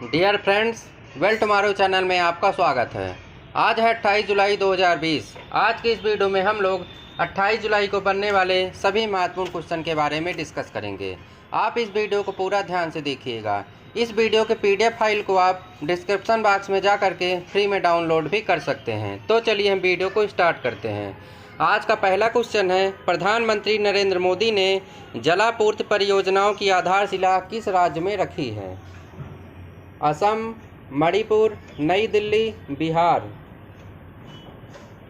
Dear friends, well tomorrow channel में आपका स्वागत है। आज है 28 जुलाई 2020। आज की इस वीडियो में हम लोग 28 जुलाई को बनने वाले सभी महत्वपूर्ण क्वेश्चन के बारे में डिस्कस करेंगे। आप इस वीडियो को पूरा ध्यान से देखिएगा। इस वीडियो के PDF फाइल को आप डिस्क्रिप्शन बॉक्स में जा करके फ्री में डाउनलोड भी कर सकते हैं। तो चलिए हम वीडियो को स्टार्ट करते हैं। आज का पहला क्वेश्चन है, प्रधानमंत्री नरेंद्र मोदी ने जलापूर्ति परियोजनाओं की आधारशिला किस राज्य में रखी है? असम, मणिपुर, नई दिल्ली, बिहार।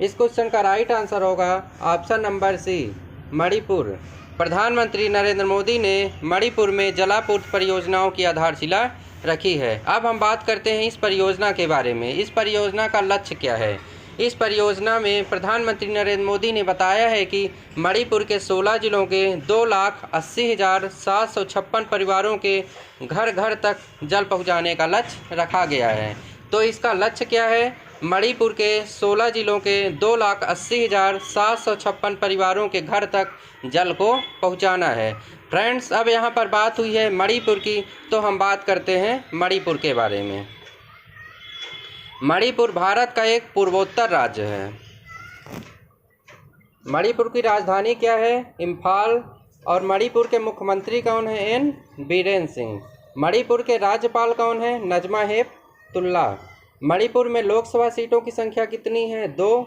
इस क्वेश्चन का राइट आंसर होगा ऑप्शन नंबर सी, मणिपुर। प्रधानमंत्री नरेंद्र मोदी ने मणिपुर में जलापूर्ति परियोजनाओं की आधारशिला रखी है। अब हम बात करते हैं इस परियोजना के बारे में। इस परियोजना का लक्ष्य क्या है? इस परियोजना में प्रधानमंत्री नरेंद्र मोदी ने बताया है कि मणिपुर के 16 जिलों के 2,80,756 परिवारों के घर घर तक जल पहुंचाने का लक्ष्य रखा गया है। तो इसका लक्ष्य क्या है? मणिपुर के 16 जिलों के 2,80,756 परिवारों के घर तक जल को पहुंचाना है। फ्रेंड्स, अब यहाँ पर बात हुई है मणिपुर की, तो हम बात करते हैं मणिपुर के बारे में। मणिपुर भारत का एक पूर्वोत्तर राज्य है। मणिपुर की राजधानी क्या है? इम्फाल। और मणिपुर के मुख्यमंत्री कौन है? एन बीरेन सिंह। मणिपुर के राज्यपाल कौन है? नजमा हेपतुल्ला। मणिपुर में लोकसभा सीटों की संख्या कितनी है? 2।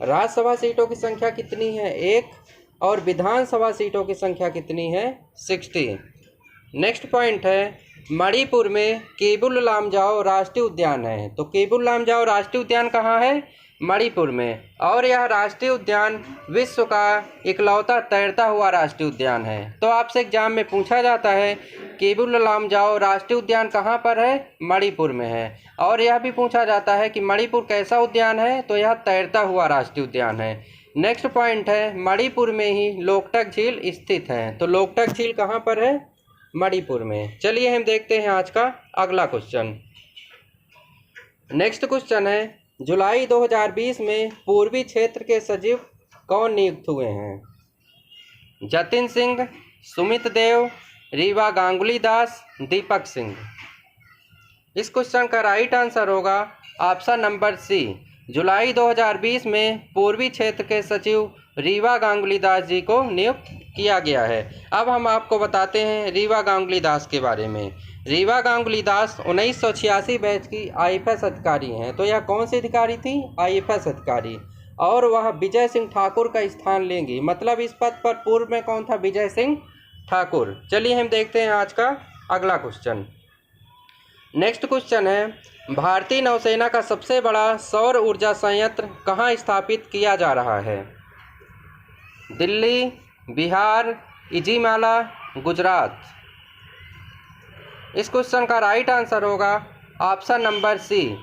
राज्यसभा सीटों की संख्या कितनी है? 1। और विधानसभा सीटों की संख्या कितनी है? 60। नेक्स्ट पॉइंट है, मणिपुर में केबुल लामजाओ राष्ट्रीय उद्यान है। तो केबुल लामजाओ राष्ट्रीय उद्यान कहाँ है? मणिपुर में। और यह राष्ट्रीय उद्यान विश्व का इकलौता तैरता हुआ राष्ट्रीय उद्यान है। तो आपसे एग्जाम में पूछा जाता है केबुल लामजाओ राष्ट्रीय उद्यान कहाँ पर है? मणिपुर में है। और यह भी पूछा जाता है कि मणिपुर कैसा उद्यान है? तो यह तैरता हुआ राष्ट्रीय उद्यान है। नेक्स्ट पॉइंट है, मणिपुर में ही लोकटक झील स्थित है। तो लोकटक झील कहाँ पर है? मणिपुर में। चलिए हम देखते हैं आज का अगला क्वेश्चन। नेक्स्ट क्वेश्चन है, जुलाई 2020 में पूर्वी क्षेत्र के सचिव कौन नियुक्त हुए हैं? जतिन सिंह, सुमित देव, रीवा गांगुली दास, दीपक सिंह। इस क्वेश्चन का राइट आंसर होगा ऑप्शन नंबर सी, जुलाई 2020 में पूर्वी क्षेत्र के सचिव रीवा गांगुली दास जी को नियुक्त किया गया है। अब हम आपको बताते हैं रीवा गांगुली दास के बारे में। रीवा गांगुली दास 1986 बैच की IFS अधिकारी हैं। तो यह कौन सी अधिकारी थी? IFS अधिकारी। और वह विजय सिंह ठाकुर का स्थान लेंगी। मतलब इस पद पर पूर्व में कौन था? विजय सिंह ठाकुर। चलिए हम देखते हैं आज का अगला क्वेश्चन। नेक्स्ट क्वेश्चन है, भारतीय नौसेना का सबसे बड़ा सौर ऊर्जा संयंत्र कहाँ स्थापित किया जा रहा है? दिल्ली, बिहार, इजिमाला, गुजरात। इस क्वेश्चन का राइट आंसर होगा ऑप्शन नंबर सी,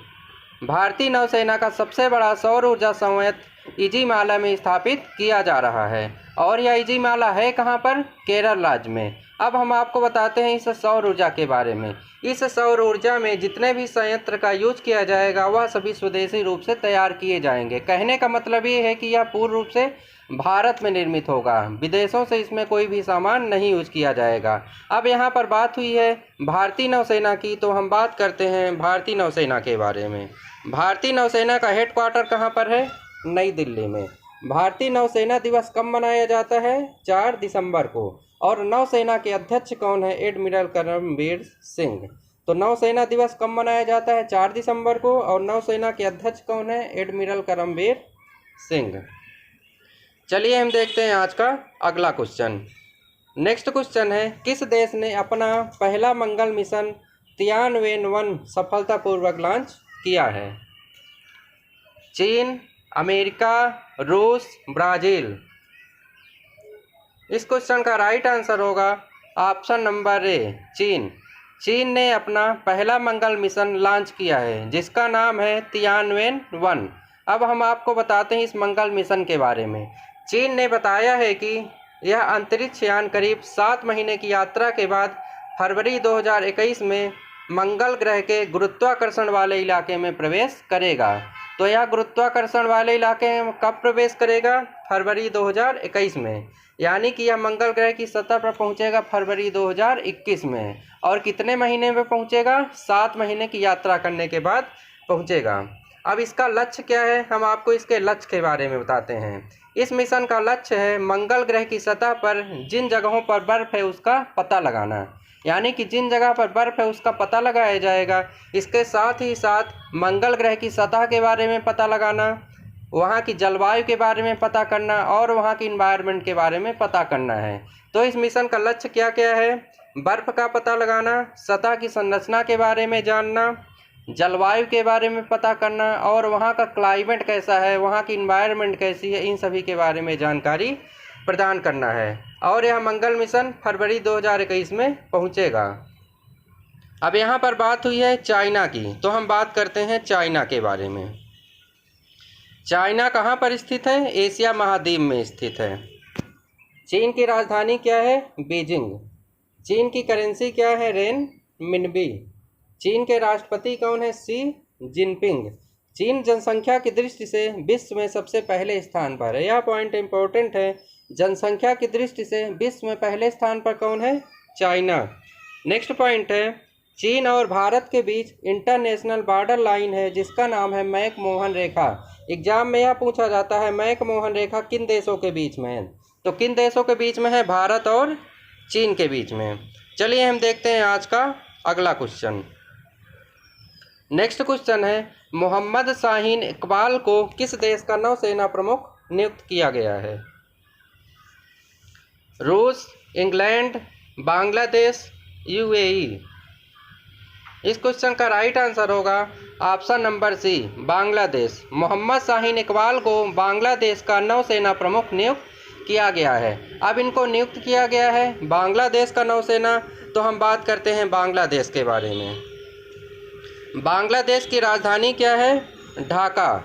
भारतीय नौसेना का सबसे बड़ा सौर ऊर्जा संयंत्र इजिमाला में स्थापित किया जा रहा है। और यह इजिमाला है कहाँ पर? केरल राज्य में। अब हम आपको बताते हैं इस सौर ऊर्जा के बारे में। इस सौर ऊर्जा में जितने भी संयंत्र का यूज किया जाएगा वह सभी स्वदेशी रूप से तैयार किए जाएंगे। कहने का मतलब ये है कि यह पूर्ण रूप से भारत में निर्मित होगा। विदेशों से इसमें कोई भी सामान नहीं यूज किया जाएगा। अब यहाँ पर बात हुई है भारतीय नौसेना की, तो हम बात करते हैं भारतीय नौसेना के बारे में। भारतीय नौसेना का हेडक्वार्टर कहाँ पर है? नई दिल्ली में। भारतीय नौसेना दिवस कब मनाया जाता है? 4 दिसंबर को। और नौसेना के अध्यक्ष कौन है? एडमिरल करमबीर सिंह। तो नौसेना दिवस कब मनाया जाता है? 4 दिसंबर को। और नौसेना के अध्यक्ष कौन है? एडमिरल करमबीर सिंह। चलिए हम देखते हैं आज का अगला क्वेश्चन। नेक्स्ट क्वेश्चन है, किस देश ने अपना पहला मंगल मिशन तियानवेन-1 सफलतापूर्वक लॉन्च किया है? चीन, अमेरिका, रूस, ब्राज़ील। इस क्वेश्चन का राइट आंसर होगा ऑप्शन नंबर ए, चीन। चीन ने अपना पहला मंगल मिशन लॉन्च किया है जिसका नाम है तियानवेन-1। अब हम आपको बताते हैं इस मंगल मिशन के बारे में। चीन ने बताया है कि यह अंतरिक्ष यान करीब 7 महीने की यात्रा के बाद फरवरी 2021 में मंगल ग्रह के गुरुत्वाकर्षण वाले इलाके में प्रवेश करेगा। तो यह गुरुत्वाकर्षण वाले इलाके में कब प्रवेश करेगा? फरवरी 2021 में। यानी कि यह मंगल ग्रह की सतह पर पहुंचेगा फरवरी 2021 में। और कितने महीने में पहुंचेगा? 7 महीने की यात्रा करने के बाद पहुंचेगा। अब इसका लक्ष्य क्या है, हम आपको इसके लक्ष्य के बारे में बताते हैं। इस मिशन का लक्ष्य है मंगल ग्रह की सतह पर जिन जगहों पर बर्फ़ है उसका पता लगाना, यानी कि जिन जगह पर बर्फ़ है उसका पता लगाया जाएगा। इसके साथ ही साथ मंगल ग्रह की सतह के बारे में पता लगाना, वहाँ की जलवायु के बारे में पता करना और वहाँ की इन्वायरमेंट के बारे में पता करना है। तो इस मिशन का लक्ष्य क्या क्या है? बर्फ़ का पता लगाना, सतह की संरचना के बारे में जानना, जलवायु के बारे में पता करना और वहाँ का क्लाइमेट कैसा है, वहाँ की इन्वायरमेंट कैसी है, इन सभी के बारे में जानकारी प्रदान करना है। और यह मंगल मिशन फरवरी 2021 में पहुँचेगा। अब यहाँ पर बात हुई है चाइना की, तो हम बात करते हैं चाइना के बारे में। चाइना कहाँ पर स्थित है? एशिया महाद्वीप में स्थित है। चीन की राजधानी क्या है? बीजिंग। चीन की करेंसी क्या है? रेन मिनबी। चीन के राष्ट्रपति कौन है? Xi Jinping. चीन जनसंख्या की दृष्टि से विश्व में सबसे पहले स्थान पर है। यह पॉइंट इम्पोर्टेंट है। जनसंख्या की दृष्टि से विश्व में पहले स्थान पर कौन है? चाइना। नेक्स्ट पॉइंट है, चीन और भारत के बीच इंटरनेशनल बॉर्डर लाइन है जिसका नाम है मैकमोहन रेखा। एग्जाम में यह पूछा जाता है मैकमोहन रेखा किन देशों के बीच में है, तो किन देशों के बीच में है? भारत और चीन के बीच में। चलिए हम देखते हैं आज का अगला क्वेश्चन। नेक्स्ट क्वेश्चन है, मोहम्मद शाहीन इकबाल को किस देश का नौसेना प्रमुख नियुक्त किया गया है? रूस, इंग्लैंड, बांग्लादेश, यूएई। इस क्वेश्चन का राइट आंसर होगा option number C, Bangladesh. Mohammad Shaheen Iqbal को बांग्लादेश का नौसेना प्रमुख नियुक्त किया गया है। अब इनको नियुक्त किया गया है बांग्लादेश का नौसेना, तो हम बात करते हैं बांग्लादेश के बारे में। बांग्लादेश की राजधानी क्या है? ढाका।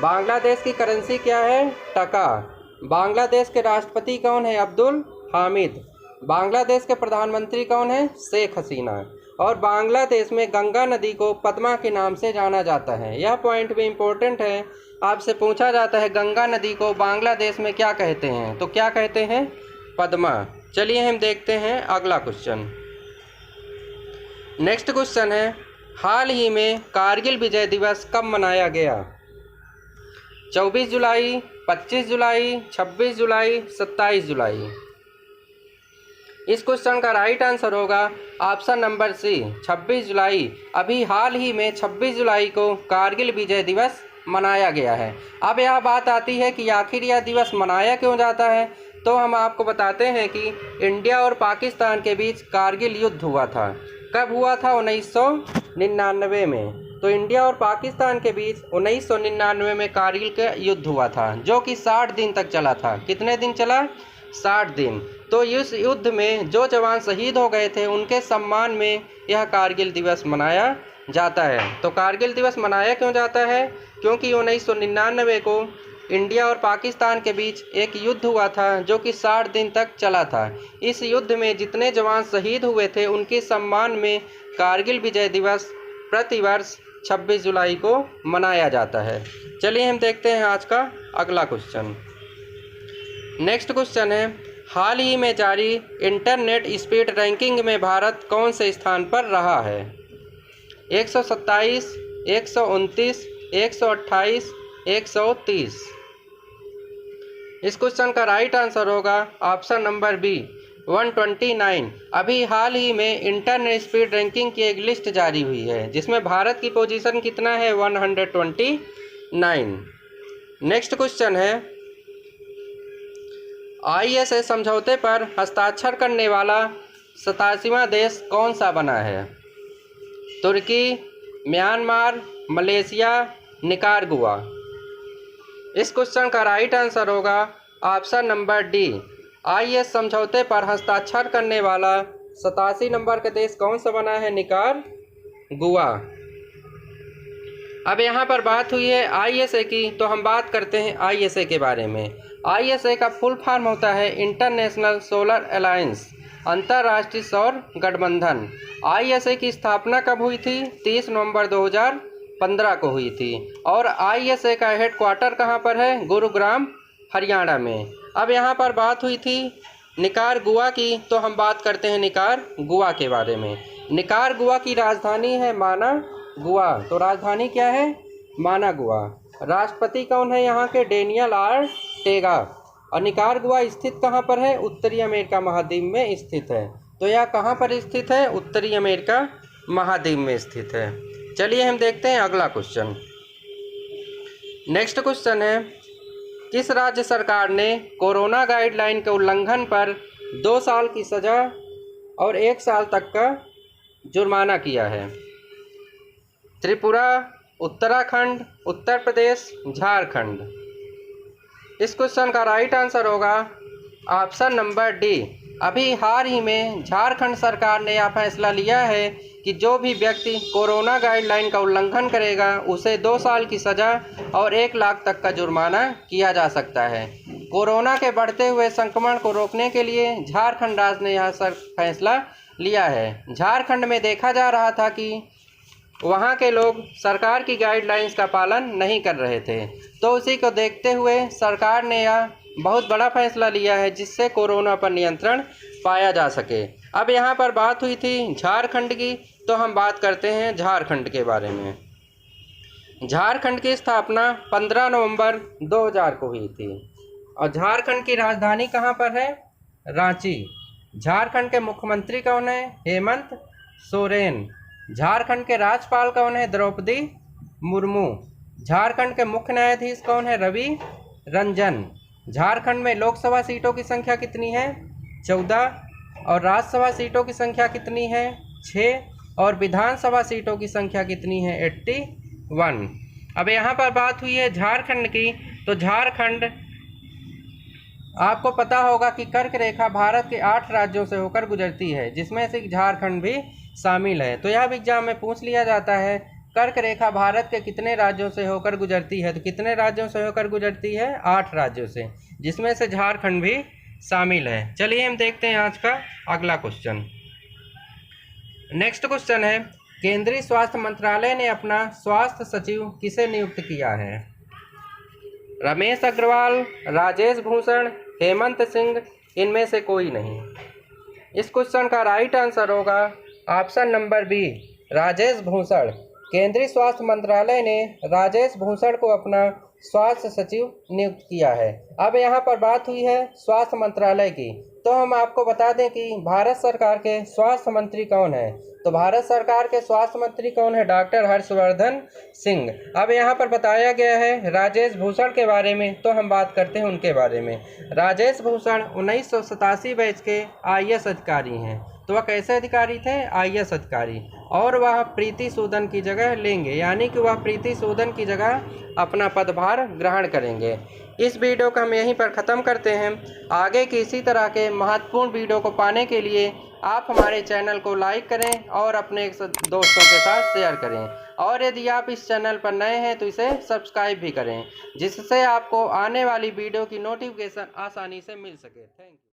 बांग्लादेश की करेंसी क्या है? टका। बांग्लादेश के राष्ट्रपति कौन है? अब्दुल हामिद। बांग्लादेश के प्रधानमंत्री कौन है? शेख हसीना। और बांग्लादेश में गंगा नदी को पद्मा के नाम से जाना जाता है। यह पॉइंट भी इम्पोर्टेंट है, आपसे पूछा जाता है गंगा नदी को बांग्लादेश में क्या कहते हैं, तो क्या कहते हैं? पद्मा। चलिए हम देखते हैं अगला क्वेश्चन। नेक्स्ट क्वेश्चन है, हाल ही में कारगिल विजय दिवस कब मनाया गया? 24 जुलाई, 25 जुलाई, 26 जुलाई, 27 जुलाई। इस क्वेश्चन का राइट आंसर होगा ऑप्शन नंबर सी, 26 जुलाई। अभी हाल ही में 26 जुलाई को कारगिल विजय दिवस मनाया गया है। अब यह बात आती है कि आखिर यह दिवस मनाया क्यों जाता है, तो हम आपको बताते हैं कि इंडिया और पाकिस्तान के बीच कारगिल युद्ध हुआ था। कब हुआ था? 1999 में। तो इंडिया और पाकिस्तान के बीच 1999 में कारगिल का युद्ध हुआ था, जो कि 60 दिन तक चला था। कितने दिन चला? 60 दिन। तो इस युद्ध में जो जवान शहीद हो गए थे उनके सम्मान में यह कारगिल दिवस मनाया जाता है। तो कारगिल दिवस मनाया क्यों जाता है? क्योंकि 1999 को इंडिया और पाकिस्तान के बीच एक युद्ध हुआ था जो कि 60 दिन तक चला था। इस युद्ध में जितने जवान शहीद हुए थे उनके सम्मान में कारगिल विजय दिवस प्रतिवर्ष 26 जुलाई को मनाया जाता है। चलिए हम देखते हैं आज का अगला क्वेश्चन। नेक्स्ट क्वेश्चन है, हाल ही में जारी इंटरनेट स्पीड रैंकिंग में भारत कौन से स्थान पर रहा है? 127, 129, 128, 130। इस क्वेश्चन का राइट आंसर होगा ऑप्शन नंबर बी, 129। अभी हाल ही में इंटरनेट स्पीड रैंकिंग की एक लिस्ट जारी हुई है जिसमें भारत की पोजीशन कितना है? 129। नेक्स्ट क्वेश्चन है, ISS समझौते पर हस्ताक्षर करने वाला 87वां देश कौन सा बना है? तुर्की, म्यांमार, मलेशिया, निकारागुआ। इस क्वेश्चन का राइट आंसर होगा ऑप्शन नंबर डी, ISS समझौते पर हस्ताक्षर करने वाला 87 नंबर का देश कौन सा बना है? निकारागुआ। अब यहाँ पर बात हुई है ISA की, तो हम बात करते हैं ISA के बारे में। ISA का फुल फॉर्म होता है इंटरनेशनल सोलर अलायंस, अंतर्राष्ट्रीय सौर गठबंधन। ISA की स्थापना कब हुई थी? 30 नवंबर 2015 को हुई थी। और ISA का हेडक्वार्टर कहाँ पर है? गुरुग्राम, हरियाणा में। अब यहाँ पर बात हुई थी निकारागुआ की, तो हम बात करते हैं निकारागुआ के बारे में। निकारागुआ की राजधानी है मानागुआ। तो राजधानी क्या है? मानागुआ। राष्ट्रपति कौन है यहाँ के? Daniel Ortega. और निकारागुआ स्थित कहाँ पर है? उत्तरी अमेरिका महाद्वीप में स्थित है। तो यह कहाँ पर स्थित है? उत्तरी अमेरिका महाद्वीप में स्थित है। चलिए हम देखते हैं अगला क्वेश्चन। नेक्स्ट क्वेश्चन है, किस राज्य सरकार ने कोरोना गाइडलाइन के उल्लंघन पर 2 साल की सज़ा और 1 साल तक का जुर्माना किया है? त्रिपुरा, उत्तराखंड, उत्तर प्रदेश, झारखंड। इस क्वेश्चन का राइट आंसर होगा ऑप्शन नंबर डी। अभी हाल ही में झारखंड सरकार ने यह फैसला लिया है कि जो भी व्यक्ति कोरोना गाइडलाइन का उल्लंघन करेगा उसे 2 साल की सज़ा और 1 लाख तक का जुर्माना किया जा सकता है। कोरोना के बढ़ते हुए संक्रमण को रोकने के लिए झारखंड राज्य ने यह फैसला लिया है। झारखंड में देखा जा रहा था कि वहाँ के लोग सरकार की गाइडलाइंस का पालन नहीं कर रहे थे, तो उसी को देखते हुए सरकार ने यह बहुत बड़ा फैसला लिया है जिससे कोरोना पर नियंत्रण पाया जा सके। अब यहाँ पर बात हुई थी झारखंड की, तो हम बात करते हैं झारखंड के बारे में। झारखंड की स्थापना 15 नवंबर 2000 को हुई थी और झारखंड की राजधानी कहाँ पर है? रांची। झारखंड के मुख्यमंत्री कौन है? हेमंत सोरेन। झारखंड के राज्यपाल कौन है? द्रौपदी मुर्मू। झारखंड के मुख्य न्यायाधीश कौन है? रवि रंजन। झारखंड में लोकसभा सीटों की संख्या कितनी है? 14। और राज्यसभा सीटों की संख्या कितनी है? 6। और विधानसभा सीटों की संख्या कितनी है? 81। अब यहाँ पर बात हुई है झारखंड की, तो झारखंड आपको पता होगा कि कर्क रेखा भारत के 8 राज्यों से होकर गुजरती है, जिसमें से झारखंड भी शामिल है। तो यह भी एग्जाम में पूछ लिया जाता है, कर्क रेखा भारत के कितने राज्यों से होकर गुजरती है? तो कितने राज्यों से होकर गुजरती है? 8 राज्यों से, जिसमें से झारखंड भी शामिल है। चलिए हम देखते हैं आज का अगला क्वेश्चन। नेक्स्ट क्वेश्चन है, केंद्रीय स्वास्थ्य मंत्रालय ने अपना स्वास्थ्य सचिव किसे नियुक्त किया है? रमेश अग्रवाल, राजेश भूषण, हेमंत सिंह, इनमें से कोई नहीं। इस क्वेश्चन का राइट आंसर होगा option number B, Rajesh Bhushan. केंद्रीय स्वास्थ्य मंत्रालय ने राजेश भूषण को अपना स्वास्थ्य सचिव नियुक्त किया है। अब यहाँ पर बात हुई है स्वास्थ्य मंत्रालय की, तो हम आपको बता दें कि भारत सरकार के स्वास्थ्य मंत्री कौन है। तो भारत सरकार के स्वास्थ्य मंत्री कौन है? डॉक्टर हर्षवर्धन सिंह। अब यहाँ पर बताया गया है राजेश भूषण के बारे में, तो हम बात करते हैं उनके बारे में। राजेश भूषण 1987 बैच के IAS अधिकारी हैं। तो वह कैसे अधिकारी थे? IAS अधिकारी। और वह प्रीति सूदन की जगह लेंगे, यानी कि वह प्रीति सूदन की जगह अपना पदभार ग्रहण करेंगे। इस वीडियो को हम यहीं पर ख़त्म करते हैं। आगे की इसी तरह के महत्वपूर्ण वीडियो को पाने के लिए आप हमारे चैनल को लाइक करें और अपने दोस्तों के साथ शेयर करें। और यदि आप इस चैनल पर नए हैं तो इसे सब्सक्राइब भी करें, जिससे आपको आने वाली वीडियो की नोटिफिकेशन आसानी से मिल सके। Thank you.